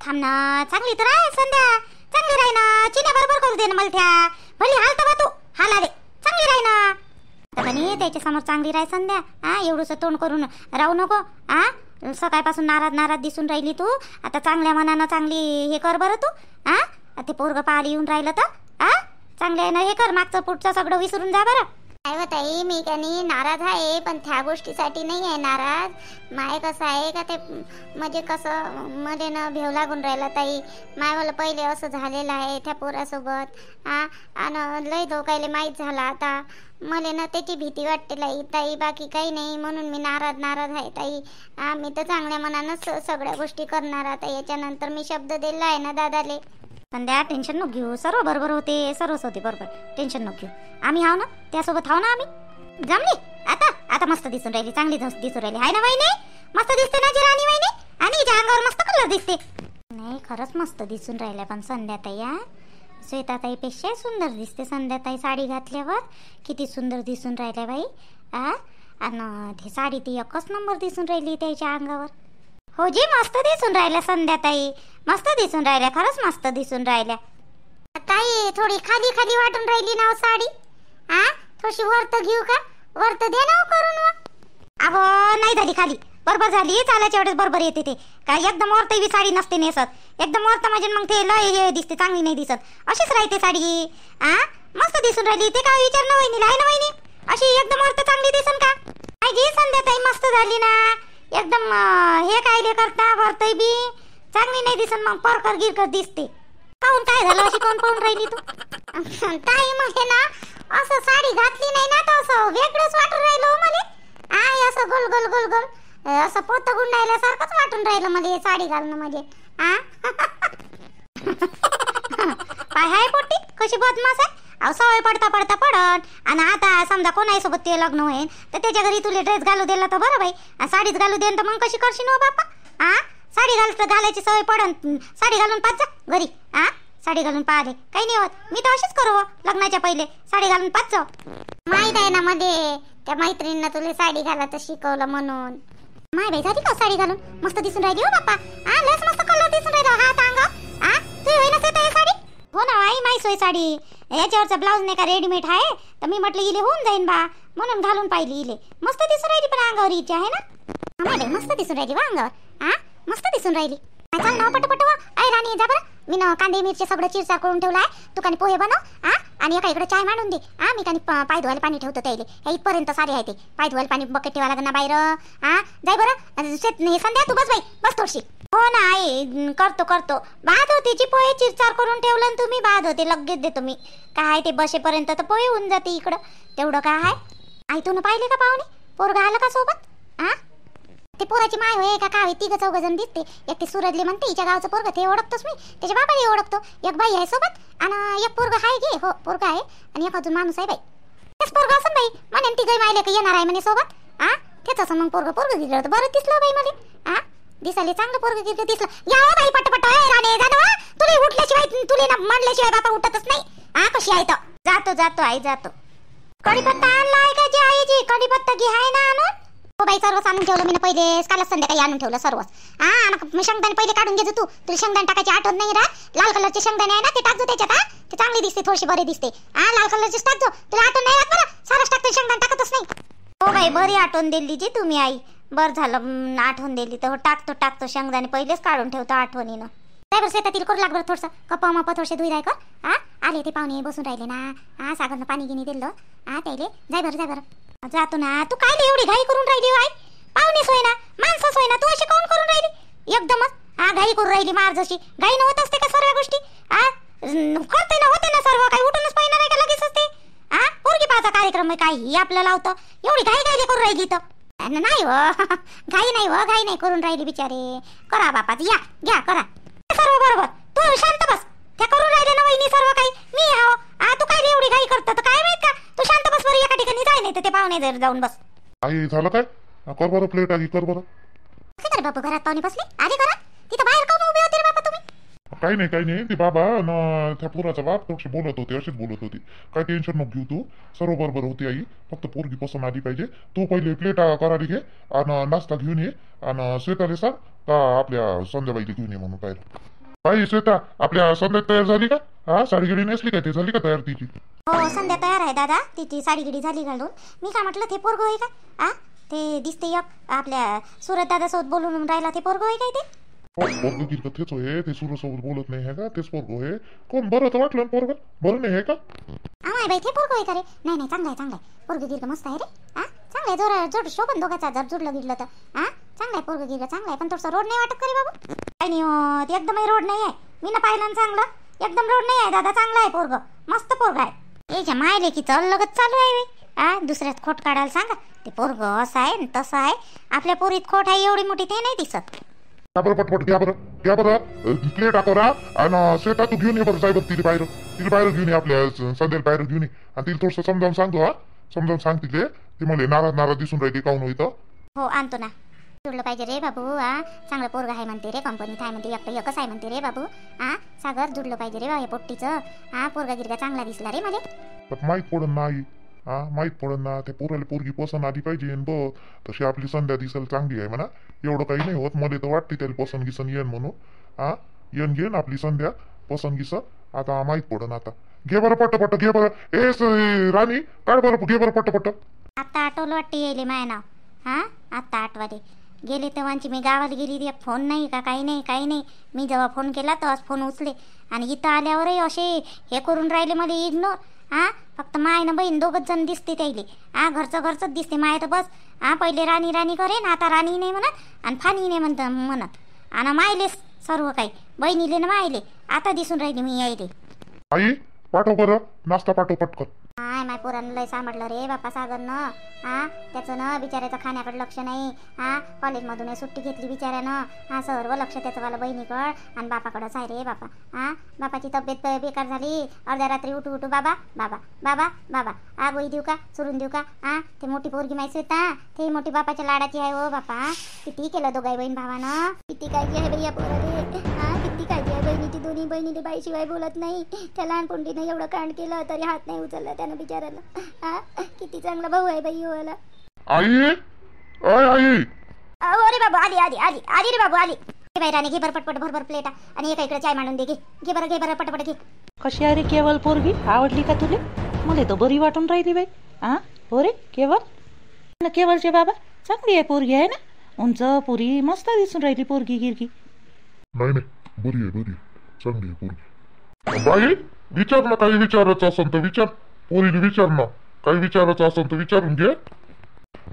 थांब ना, चांगली तर आहे संध्या, चांगली राही ना. चिन्या बरोबर करू दे ना मला त्या. भली हाल तर तू हाला दे, चांगली राही ना. म्हणे त्याच्या समोर चांगली राही संध्या. एवढंसं तोंड करून राहू नको. सकाळपासून नाराज नाराज दिसून राहिली तू. आता चांगल्या मनानं चांगली हे कर बरं तू. ते पोरग पाहायला येऊन राहिलं तर चांगल्या ना हे कर, मागचं पुढचं सगळं विसरून जा बरं. काय ताई, मी का नाही नाराज आहे, पण त्या गोष्टीसाठी नाही आहे नाराज. माय कसं आहे का ते म्हणजे कसं मध्ये ना भेव लागून राहिला ताई. माय मला पहिले असं झालेलं आहे त्या पोरासोबत. आणि लय धोकायले माहीत झाला. आता मला ना त्याची भीती वाटते ताई, बाकी काही नाही. म्हणून मी नाराज आहे ताई. मी तर चांगल्या मनानंच सगळ्या गोष्टी करणार. आता याच्यानंतर मी शब्द दिला आहे ना दादाले. संध्या टेन्शन नको घेऊ, सर्व बरोबर होते, सर्वच होते बरोबर. टेन्शन नको घेऊ, आम्ही हाव ना, त्यासोबत हाव ना आम्ही. जमली आता मस्त दिसून राहिली, चांगली दिसून राहिली आहे ना वहिनी. मस्त दिसते ना जी राणी वहिनी. आणि हिच्या अंगावर मस्त कलर दिसते. नाही खरंच मस्त दिसून राहिल्या. पण संध्याताई श्वेताताईपेक्षा सुंदर दिसते संध्याताई साडी घातल्यावर. किती सुंदर दिसून राहिल्या बाई. आणि ती साडी ती एकच नंबर दिसून राहिली त्याच्या अंगावर. हो जी, मस्त दिसून राहिल्या संध्याताई, मस्त दिसून राहिल्या, खरंच मस्त दिसून राहिल्या. ताई थोडी खाली खाली वाटून राहिली ना साडी. थोडीशी वरत घेऊ का? वरत दे ना करून. अहो नाही झाली खाली, बरोबर झाली. चालायच्या वेळेस बरोबर येते ते. काय एकदम वरत बी साडी नसते नेसत. एकदम वरत म्हणजे मग ते लय हे दिसते, चांगली नाही दिसत. अशीच राहते साडी. मस्त दिसून राहिली. ते काय विचार ना वहिनीला आहे ना वहिनी, अशी एकदम वरत चांगली दिसन का? काय घे संध्याताई मस्त झाली ना एकदम. हे काय करता वरतय बी चांगली नाही दिसन, मग परकर गिरकर दिसते. काहून काय झालं अशी कोण पाहून राहिली तू? ताई मग ना असं साडी घातली नाही ना तर असं वेगळंच वाटून राहिलं मला. असं गोल गोल गोल गोल असं पोत गुंडायल्यासारखंच वाटून राहिलं मला हे साडी घालणं म्हणजे. काय हाय पोटी कशी बदमाश आहे. अहो सवय पडता पडता पडन. आणि आता समजा कोणासोबत ते लग्न होईल तर त्याच्या घरी तुला ड्रेस घालू दिला तर बरं बाई. साडीच घालू देन तर मग कशी करशील हो बापा. साडी घालायची सवय पडन. साडी घालून पाच जा घरी. साडी घालून पाहिले काही नाही होत. मी तर अशीच करू लग्नाच्या पहिले, साडी घालून पाच जा. माहित आहे ना मध्ये त्या मैत्रिणीनं तुला साडी घालायचं शिकवलं म्हणून. माय बाई झाली का साडी घालून? मस्त दिसून राहिली हो बापा. लस मस्त कलर दिसून राहिला हात अंग. तू होईनच येत साडी. हो ना आई, माई सोय साडी. याच्यावरचा ब्लाऊज नाही का रेडीमेड आहे, तर मी म्हटलं इले होऊन जाईन बा म्हणून घालून पाहिली. इले मस्त दिसून राहिली. पण अंगावर हिची आहे ना माय मस्त दिसून राहिली वा अंगावर. मस्त दिसून राहिली. चाल ना पटपट वा. आई राणी जा बरं. मी ना कांदे मिरची सगळं चिरचार करून ठेवला आहे. तू कानी पोहे बनव. आणि एका इकडे चाय मांडून दे. मी कानी पाय धुवायला पाणी ठेवतो त्याला. हे इथपर्यंत सारे आहे ते. पाय धुवायला पाणी बकेट ठेवा लागेल ना बाहेर. जाय बरं. संध्या तू बस बाई, बस थोडीशी. हो ना आई, करतो. बाद होतीची पोहे चिरचार करून ठेवलं ना तुम्ही. बाद होते लगेच देतो मी. काय ते बसेपर्यंत तर पोहे होऊन जाते इकडं. तेवढं काय आहे. आई तू पाहिले का पाहुणे पोरगा आलं का सोबत? ते पोराची माय होय का काय, तिघ चौघ जण दिसते. एक ते सुरजली म्हणते हिच्या गावचं पोरग, ते ओळखतोच मी. त्याच्या बाबाला ओळखतो. एक बाई आहे सोबत आणि एक पोरग आहे घे. हो पोरग आहे आणि एक अजून माणूस आहे बाई. तेच पोरग असं बाई म्हणे तिघ मायले का येणार आहे म्हणे सोबत. तेच असं मग पोरग गिरलं होतं. बरं दिसलं बाई मला. दिसाले चांगलं पोरग गिरलं दिसलं. या बाई पटपट राणे जाणं. तुला उठल्याशिवाय तुला ना म्हणल्याशिवाय बापा उठतच नाही. कशी आहे तर जातो आई जातो. कढीपत्ता आणलाय का जी आईजी? कढीपत्ता घे आहे ना आणून. हो बाई सर्वच आणून ठेवलं मी पहिले. कालच संध्याकाळी आणून ठेवलं सर्वच. शेंगदाणे पहिले काढून घ्यायचं तू. तुला शेंगदाणे टाकायची आठवण नाही राहत. लाल कलरचे शेंगदाणे आहे ना ते टाकजो त्याच्यात. ते चांगली दिसते, थोडीशी बरी दिसते. लाल कलरचीच टाकजो. तुला आठवण नाही राहत मला. सारच टाकतो शेंगदाणे टाकतच नाही. हो बाई बरी आठवण दिली जी तुम्ही आई. बर झालं आठवण दिली तर. टाकतो शेंगदाणे पहिलेच काढून ठेवतो आठवणीनं. काय बरं शेतातील करू लाग बरं थोडंसं. कपा मापा थोडसे धुई राय कर. आले ते पाहुणे बसून राहिले ना. सागरनं पाणी गिनी दिलं. त्याले जाय बरं जातो ना. तू काय एवढी घाई करून राहिली आई? पाहुणे सोय ना, माणसं सोय ना, तू अशी काऊन करून राहिली एकदमच? घाई करून राहिली मार जशी. घाई न होत असते का सर्व गोष्टी? करते ना, होते ना सर्व काही. उठूनच पाहिजे नाही का लगेच असते. पोरगी पाहायचा कार्यक्रम आहे काही आपलं लावतं. एवढी घाई करून राहिली तर नाही हो. घाई नाही करून राहिली बिचारे. करा बापाच या घ्या करा सर्व बरोबर. तू शांत बस. त्या करून राहिले ना वहिनी सर्व काही. मी हाव. तू काय एवढी घाई करत तर काय माहित का? तू शांत बस बरं. एका ठिकाणी जाय नाही तर ते पाहुणे जर जाऊन बस. आई झालं काय? कर बरं प्लेट आली कर बरं. काय करे बापू घरात पाहुणे बसले? आधी घरात तिथं बाहेर काऊन उभे होते रे बापा तुम्ही? काही नाही. ते बाबा न त्या पोराचा बाप थोडीशी बोलत होते, अशीच बोलत होती. काय टेन्शन नको घेऊ तू. सर्व बरोबर होती आई. फक्त पोरगी पसंत आली पाहिजे. तू पहिले प्लेट करायला घे आणि नाश्ता घेऊन ये. आणि श्वेताले सांग का आपल्या संध्याबाईला घेऊन ये म्हणून पाहिलं. बाई श्वेता, आपल्या संध्या तयार झाली का? हा, साडी गिडी नेसली का? ते झाली का तयार तिची? हो संध्या तयार आहे दादा, तिची साडी गिडी झाली घालून. मी काय म्हटलं ते पोरगं आहे का? ते दिसते एक आपल्या सुरत दादासोबत बोलून राहिला, ते पोरगं आहे काय ते? हो, पोरगं गिरगं तेच होय, ते सुरसोबत बोलत नाही आहे का? तेच पोरगं होय. कोण बरं तर वाटलं पोरगं बरं नाही आहे का? आम्हाला बाई ते पोरगं आहे का रे? नाही नाही, चांगलं आहे चांगलं आहे, पोरगं गिरगं मस्त आहे रे. चांगलं आहे, जोर जोड शोभन दोघांचा जर जुडलं गिरलं तर. चांगलं आहे पोरगं गिरगं, चांगलं आहे. पण थोडंसं रोड नाही वाटत का रे बाबू? काही नाही होत, एकदमही रोड नाही आहे. मी ना पाहिलं ना चांगलं, एकदम रोड नाही आहे दादा, चांगलं आहे पोरगं, मस्त पोरगं आहे. याच्या मायले की चल लगत चालू आहे रे. दुसऱ्यात खोट काढायला सांगा. ते पोरगं असं आहे न तसं आहे. आपल्या पोरीत खोट आहे एवढी मोठी ते नाही दिसत. घ्या बरं पटपट, घ्या बरं प्लेट टाकव आणि श्वेता तू घेऊन ये बरं साहेब तिला बाहेर घेऊन ये, आपल्या संध्याला बाहेर घेऊन ये आणि तिला थोडंसं समजावून सांगतो. समजावून सांग तिथे, ती मला नाराज दिसून राहिली काऊन होईत. हो आणतो ना. जुडलं पाहिजे रे बाबू. चांगलं पोरगं आहे म्हणते रे, कंपनीत आहे म्हणते, एकच आहे म्हणते रे बाबू. सागर जुडलं पाहिजे रे बा हे पोट्टीचं. पोरगा गिरगा चांगला दिसला रे मला. माहीत पडन नाही. माहीत पडन ना, त्या पोराला पोरगी पसंत आली पाहिजे. बघ तशी आपली संध्या दिसायला चांगली आहे म्हणा, एवढं काही नाही होत. मला तर वाटते त्याला पसंत गिसन येईन म्हणून. येन घेन आपली संध्या पसंत गिसन. आता माहीत पडन. आता घे बरं पट्ट घे बरं. राणी काढ बरं, घे बरं पट्ट. आता आठवलं वाटते येईल माय नाव. आता आठवाले गेले तेव्हाची. मी गावाला गेली, फोन नाही का काही नाही. मी जेव्हा फोन केला तेव्हाच फोन उचले आणि इथं आल्यावरही असे हे करून राहिले मला इग्नोर. फक्त माय ना बहीण दोघच जण दिसते त्याइले. घरचंच दिसते. माय तर बस पहिले राणी करेन, आता राणी नाही म्हणत आणि फानी नाही म्हणत. आणि मायले सर्व काही बहिणीले ना मायले आता दिसून राहिली मी यायले. आई पाठव बरं, नाश्ता पाठव पटकन. माय पोरांना लय सांभाळलं रे बापा सागरनं. त्याचं ना बिचाऱ्याचं खाण्याकडे लक्ष नाही. कॉलेजमधून सुट्टी घेतली बिचाऱ्यानं. सर्व लक्ष त्याचं वाला बहिणीकडं आणि बापाकडंच आहे रे बापा. बापाची तब्येत बेकार झाली. अर्ध्या रात्री उठू बाबा बाबा बाबा बाबा गोळी देऊ का, चुरून देऊ का? ते मोठी पोरगी माहिती होता, ते मोठी बापाच्या लाडाची आहे. हो बापा किती केलं दोघाई बहीण भावानं. किती काळजी आहे भैया पोराले. किती काळजी आहे बहिणीची. दोन्ही बहिणीले बाईशिवाय बोलत नाही. त्या लहान पोंडीनं एवढं कांड केलं तरी हात नाही उचलला त्यानं बिचारायला. किती चांगला भाऊ आहे बाई होला. आई आई अरे बाबू आली रे बाबू आली. बाई राणी घे बरं पटपट भरभर प्लेटा आणि एका इकडे चाय मांडून दे. घे बरं पटपट घे. कशी आहे रे केवल पोरगी? आवडली का तुले? मला तर बरी वाटून राहिली बाई. हो रे केवल, केवलचे बाबा चांगली आहे पोरगी आहे ना, उंच पुरी मस्त दिसून राहिली पोरगी गिरगी. नाही बरी आहे चांगली आहे पोरगी. बाई विचार ना, काही विचारायचं असेल तर विचार. पोरीने विचार ना, काही विचारायचं असेल तर विचारून घे.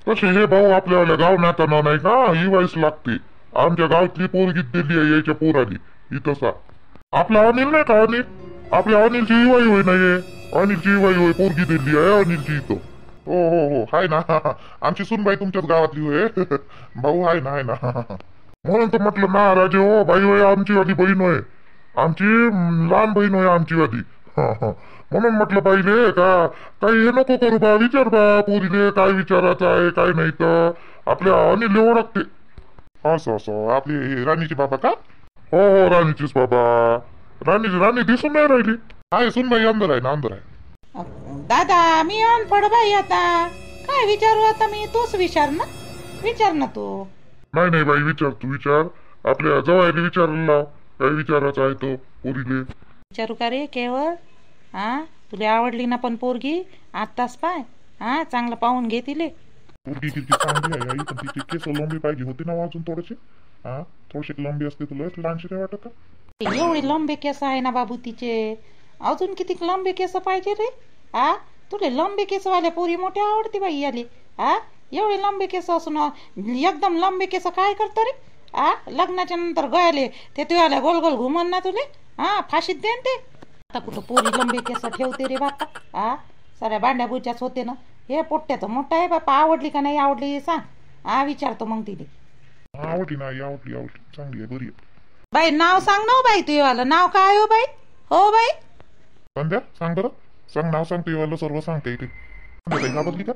कसे हे भाऊ आपल्याला गाव नाताना नाही का ही वाईस लागते. आमच्या गावातली पोरगी दिली आहे यायच्या पोराली इथं. आपला अनिल नाही का, आपल्या अनिलची इवाई होय नाहीये. अनिलची इवाई होय पोरगी दिली आहे अनिलची इथं. हो हाय ना, आमची सुनबाई तुमच्याच गावातली होय. भाऊ आहे ना. म्हणून तर म्हटलं ना राजे हो, बाई होय आमची वाली बहीण होय, आमची लहान बहीण होय आमची वाली. म्हणून म्हटलं पाहिले का काही हे नको करू बा, विचार बा पोरीले काय विचारायचं आहे काय नाही. तर आपल्या अनिल ओळखते. असं आपली राणीची बाबा का? हो राणीचीच बाबा. राणी दिसून नाही राहिली. आहे सुनबाई अंदर आहे ना. दादा मी अनपड बाई, आता काय विचारू? आता मी तूच विचार ना तू. नाही बाई विचार, तू विचार. आपल्या जवायला विचारायला काय विचारायचं आहे तो पोरीले. विचारू का रे केवळ? तुला आवडली ना पण पोरगी आत्ताच पाय. चांगलं पाहून घे तिले. पोरगी किती चांगली आहे आई, पण तिचे केस लंबी पाहिजे होते ना अजून थोडेसे लंबी असते. तुला लहानशी नाही वाटत का? एवढे लंबे केस आहे ना बाबू तिचे, अजून किती लंबे केस पाहिजे रे? तुले लंबे केसवाल्या पोरी मोठ्या आवडते बाई याले. एवढे लंबे केस असून एकदम लंबे केस काय करतो रे? लग्नाच्या नंतर गयाले ते तुझ्याला गोल गोल घुमन ना तुले. फाशीत देन ते. आता कुठं पोरी लंबे केस ठेवते रे बापा. साऱ्या भांड्या बुच्याच होते ना. हे पोट्ट्याचं मोठं आहे बापा. आवडली का नाही आवडली सांग. विचारतो मग तिथे. आवडली नाही आवडली चांगली आहे बरी आहे. बाई नाव सांग ना बाई तुझ्यावालं नाव काय हो बाई? हो बाई संध्या सांग बरं, सांग नाव सांग तुझ्यावालं सर्व सांगते इथे. संध्याताई घाबरली का?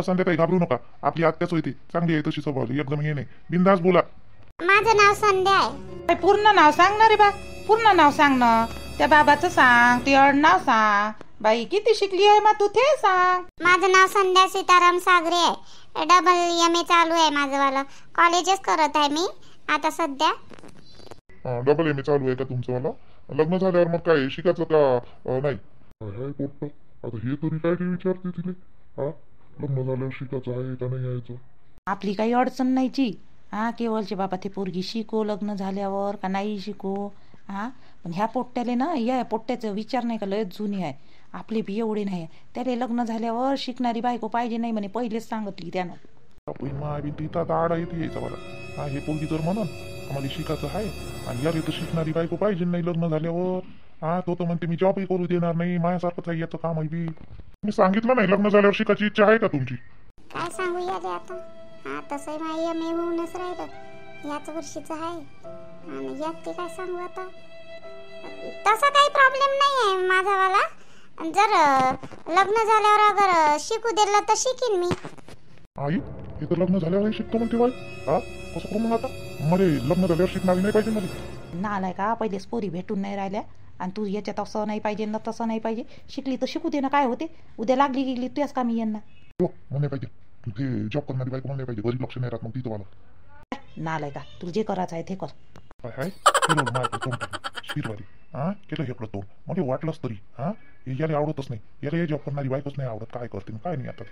संध्याताई घाबरू नका, आपली आत्याच होती चांगली आहे तशी स्वभावली एकदम. हे नाही बिंदास बोला. माझं नाव संध्या आहे. पूर्ण नाव सांग ना रे बा, पूर्ण नाव सांग ना. त्या बाबाचं सांग, ते नाव सांग. बाई किती शिकली आहे मग तू ते सांग. माझं नाव संध्या सीताराम सागरे आहे. डबल MA चालू आहे माझं वालं. कॉलेजच करत आहे मी आता सध्या. डबल एम ए चालू आहे का तुमचं मला? लग्न झाल्यावर मग काय शिकायचं का नाही? हाय पोट्ट, आता हे तरी काय ते विचारते तिले. लग्न झाल्यावर शिकायचं आहे का नाही यायचं? आपली काही अडचण नाही जी. केवळचे बाबा ते पोरगी शिको लग्न झाल्यावर का नाही शिको. पण ह्या पोट्ट्याले ना, या पोट्ट्याचा विचार नाही का लय जुनी आहे. आपली बी एवढी नाही. त्याला लग्न झाल्यावर शिकणारी बायको पाहिजे नाही म्हणे, पहिलेच सांगितली त्यानं. तिथं आडा येते यायचा मला. हे पोरगी जर म्हणून आम्हाला शिकायचं आहे आणि यार तर शिकणारी बायको पाहिजे नाही लग्न झाल्यावर. तो तर म्हणते मी जॉबही करू देणार नाही, माझ्यासारखंच आहे याचं काम आहे बी. मी सांगितलं नाही लग्न झाल्यावर शिकायची इच्छा आहे का तुमची? काय सांगू या रे आता. तसंही माझ्या मे होऊनच राहिलं, याच वर्षीचं आहे आणि यात ते काय सांगू आता. तसा काही प्रॉब्लेम नाही आहे माझावाला. जर लग्न झाल्यावर अगर शिकू दिलं तर शिकीन मी. आई हे तर लग्न झाल्यावर शिकतो म्हणते बाई. कसं करू मग आता? मध्ये लग्न झाल्यावर शिकणारी नाही पाहिजे मध्ये? नालाय का, पहिलेच पोरी भेटून नाही राहिल्या आणि तू याच्यात असं नाही पाहिजे ना तसं नाही पाहिजे. शिकली तर शिकू दे ना, काय होते. उद्या लागली गेली तुझ्याच कामी यांना. म्हणणे पाहिजे ते जॉब करणारी बायको म्हणणे पाहिजे. घरी लक्ष नाही राहत मग तिथं मला. नालाय का, तुला जे करायचं आहे ते कर. काय शिरवारी केलं हे तोंड म्हणजे वाटलंच तरी. याला आवडतच नाही, याला हे जॉब करणारी बायकोच नाही आवडत. काय करते काय नाही आता.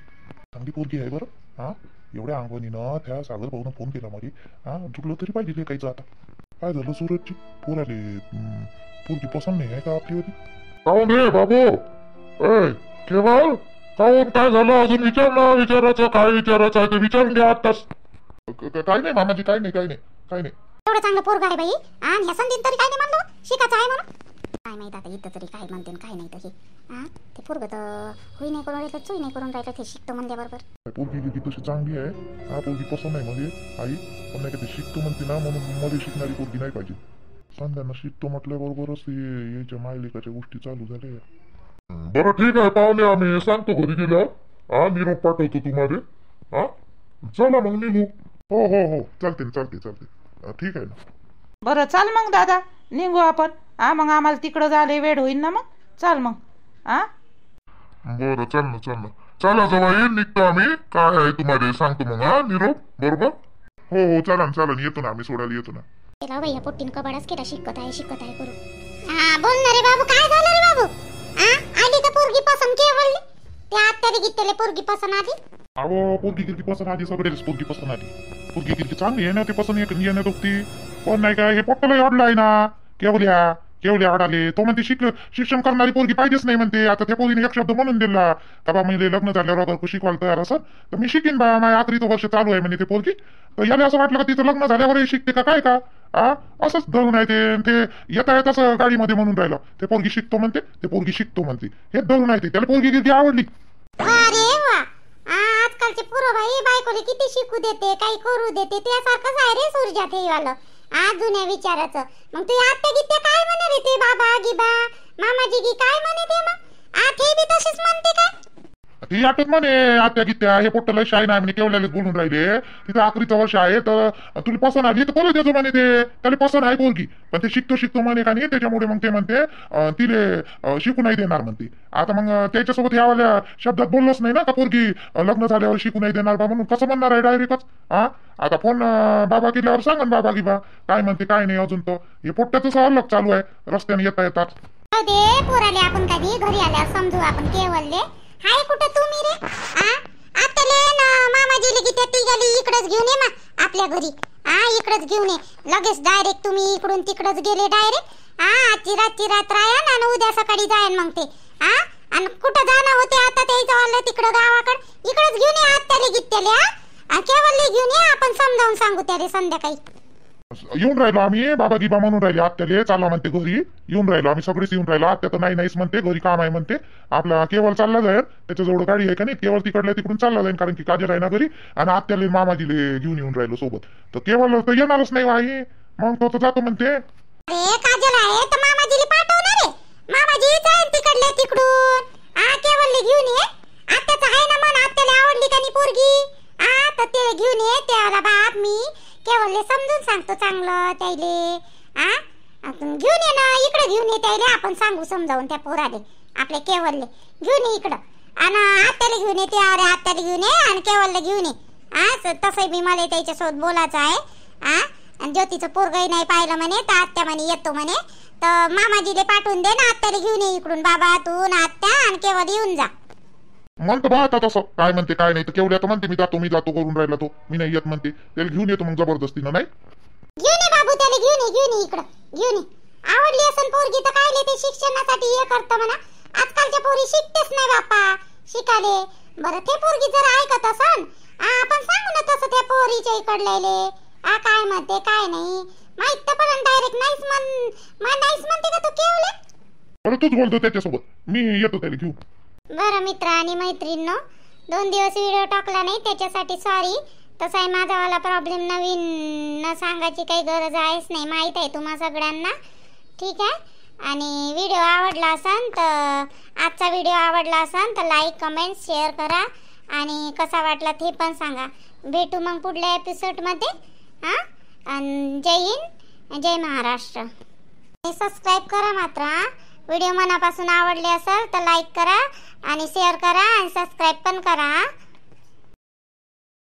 चांगली पोरगी आहे बरं. एवढ्या अंगवणीनं त्या सागर भाऊनं फोन केला मध्ये. जुटलं तरी पाहिजे लेकायचं आता. काय झालं सूरजची पोराले पोरगी पसंत नाही आहे का आपलीवरी? काऊन रे बाबू? केवळ काऊन काय झालं अजून विचार ना. विचारायचं काय विचारायचं आहे ते विचारून घ्या आताच. काय नाही मामाजी, काय नाही काय नाही काय नाही. एवढं चांगलं पोरग आहे बाई आणि ह्या संधीन तरी काय नाही म्हणलं शिकायचं आहे म्हणून. काय माहित आता इथं तरी काय म्हणते काय नाही तर हे. ते पोरग तर होई नाही करून राहिलं, चोई नाही करून राहिलं. ते शिकतो म्हणल्याबरोबर. पोरगी गिरगी तशी चांगली आहे. पोरगी पसंत नाही म्हणजे आई पण नाही का ते शिकतो म्हणते ना, म्हणून मध्ये शिकणारी पोरगी नाही पाहिजे. संध्यानं शिकतो म्हटल्याबरोबरच याच्या मायलेकाच्या गोष्टी चालू झाल्या. बरं ठीक आहे पाहुणे, आम्ही सांगतो घरी गेल्यावर. निरोप पाठवतो तुम्हाला. चला मग निघू. हो हो हो चालते चालते चालते. ठीक आहे ना. बरं चाल मग दादा, निघू आपण. मग आम्हाला तिकडं झाले वेळ होईल ना, मग चाल मग. बरं चल ना चल ना. चला जवळ निघतो आम्ही. काय आहे तुम्हाला सांगतो मग. निरोप बरोबर. हो हो चला ना चला येतो ना आम्ही, सोडायला येतो ना. केला बाई ह्या पोट्टीन कबाडाच केला. शिकत आहे करू. बोल ना रे बाबू, काय झालं रे बाबू? आली तर पोरगी पसंत केवळली. त्या आत्याला गीतेले पोरगी पसंत आली. अहो पोरगी गिरकी पसंत आधी सगळेच पोरगी पसंत आली. पोरगी गिरकी चांगली आहे ना, ते पसंत येणं दोघती पण नाही काय. हे पोट्टाला अडलं आहे ना. केवढ्या अडाले तो म्हणते शिक्षण करणारी पोरगी पाहिजेच नाही म्हणते. आता त्या पोरीने एक शब्द म्हणून दिला का बा म्हणजे लग्न झाल्यावर अगर शिकवायला तयार असं तर मी शिकीन बा. माझ्या आखरीचं वर्ष चालू आहे म्हणजे ते पोरगी. तर याला असं वाटलं का तिचं लग्न झाल्यावर शिकते का काय का. असंच धरून आहे ते येता येताच गाडीमध्ये म्हणून राहिलं ते पोरगी शिकतो म्हणते, ते पोरगी शिकतो म्हणते. हे धरून आहे ते. त्याला पोरगी गिरकी आवडली. अरे वा, आजकालचे पोरं बाई बायकोले किती शिकू देते, काही करू देते. त्यासारखंच आहे रे सूर्जात हे वालं. जुन्या विचाराचं. मग तू आत्या गीत्या काय म्हणे रे ते बाबा गिबा मामाजी गी काय म्हणे ते मग? हे बी तशीच म्हणते काय? ती आठवत म्हणे आत्या गीत्या हे पोट्टाला शाही नाही म्हणे, केवढ्याला बोलून राहिले. तिथं आखरीचं वर्ष आहे तर तुला पसंत आली तर बोलू देतो म्हणे. ते त्याला पसंत आहे पोरगी पण ते शिकतो म्हणे का नाही. त्याच्यामुळे मग ते म्हणते तिले शिकू नाही देणार म्हणते. आता मग त्याच्यासोबत यावाल्या शब्दात बोललोच नाही ना का पोरगी लग्न झाल्यावर शिकू नाही देणार बा म्हणून. कसं म्हणणार आहे डायरेक्टच. आता फोन बाबा केल्यावर सांगा ना बाबा गिबा काय म्हणते काय नाही. अजून तर हे पोट्ट्याचं अलग चालू आहे रस्त्याने येतात. पोराले आपण कधी घरी आल्यावर समजू आपण केवळले. हाय कुठं तुम्ही रे? आत्याले ना मामाजीले की त्या तिघाली इकडेच घेऊन ये मा आपल्या घरी. इकडेच घेऊन ये लगेच. डायरेक्ट तुम्ही इकडून तिकडेच गेले डायरेक्ट. आजची रात राया ना उद्या सकाळी जायन मग ते. आणि कुठं जाणं होते आता त्याचं आलं तिकडं गावाकडे. इकडेच घेऊन ये आत्याले गीत्याले. केवळले घेऊन ये. आपण समजावून सांगू त्याले संध्याकाळी. येऊन राहिलो आम्ही. बाबा गिबा म्हणून राहिले आत्याले चालला म्हणते घरी. येऊन राहिलो आम्ही सगळेच येऊन राहिलो. आत्या तर नाहीच म्हणते, घरी काम आहे म्हणते. आपला केवळ चालला जाईल. त्याच्याजवळ गाडी आहे का नाही. केवळ तिकडल्या तिकडून चालला जाईल कारण की काजल आहे ना घरी. आणि आत्याले मामाजीले घेऊन येऊन राहिलो सोबत. तर केवळ तर येणारच नाही आई. मग तो तर जातो म्हणते. अरे काजल आहे तर मामाजीले पाठवणार आहे. मामाजी जाईल तिकडल्या तिकडून. केवळले घेऊन ये. आत्याचं आहे ना मन. आत्याला आवडली का नाही पोरगी. तर ते घेऊन ये. त्याला बाप मी केवळले समजून सांगतो चांगलं त्याले. घेऊन ये ना इकडे. घेऊन ये त्याले. आपण सांगू समजावून त्या पोराले आपल्या केवळले. घेऊन ये इकडं. आणि आत्याला घेऊन ये. ते अरे आत्याला घेऊन ये आणि केवळले घेऊन ये. तसंही बी मला त्याच्यासोबत बोलायचं आहे. आणि ज्योतीचं पोरगही नाही पाहिलं म्हणे तर आत्या म्हणे येतो म्हणे, तर मामाजीले पाठवून दे ना आत्याला घेऊन ये इकडून, बाबा तू ना आत्या आणि केवळ येऊन जा. म्हणतो बा आता तसं काय म्हणते काय नाही, तर केवढ्या तर म्हणते मी जातो करून राहिला तो, मी नाही येत म्हणते, त्याला घेऊन येतो मग जबरदस्तीनं. नाही घेऊन ये बाबू, त्याला घेऊन ये इकडं घेऊन ये. आवडली असेल पोरगी तर काय ते शिक्षणासाठी हे करतं म्हणा. आजकालच्या पोरी शिकतेच नाही बापा, शिकाले. बरं ते पोरगी जर ऐकत असन आपण सांगू ना तसं त्या पोरीच्या इकडलेले काय म्हणते काय नाही माहित तर पण डायरेक्ट नाहीच म्हणते का तू केवले. अरे तूच बोलतो त्याच्यासोबत, मी येतो त्याला घेऊन. बरं मित्र आणि मैत्रिणींनो, 2 दिवस व्हिडिओ टाकला नाही त्याच्यासाठी सॉरी. तसा आहे माझावाला प्रॉब्लेम, नवीन सांगायची काही गरज आहेच नाही, माहीत आहे तुम्हा सगळ्यांना. ठीक आहे. आणि व्हिडिओ आवडला असेल तर आजचा व्हिडिओ आवडला असेल तर लाईक कमेंट शेअर करा आणि कसा वाटला ते पण सांगा. भेटू मग पुढल्या एपिसोडमध्ये. आणि जय हिंद जय महाराष्ट्र. सबस्क्राईब करा मात्र. व्हिडिओ मनापासून आवडले असेल तर लाईक करा आणि शेअर करा आणि सबस्क्राईब पण करा.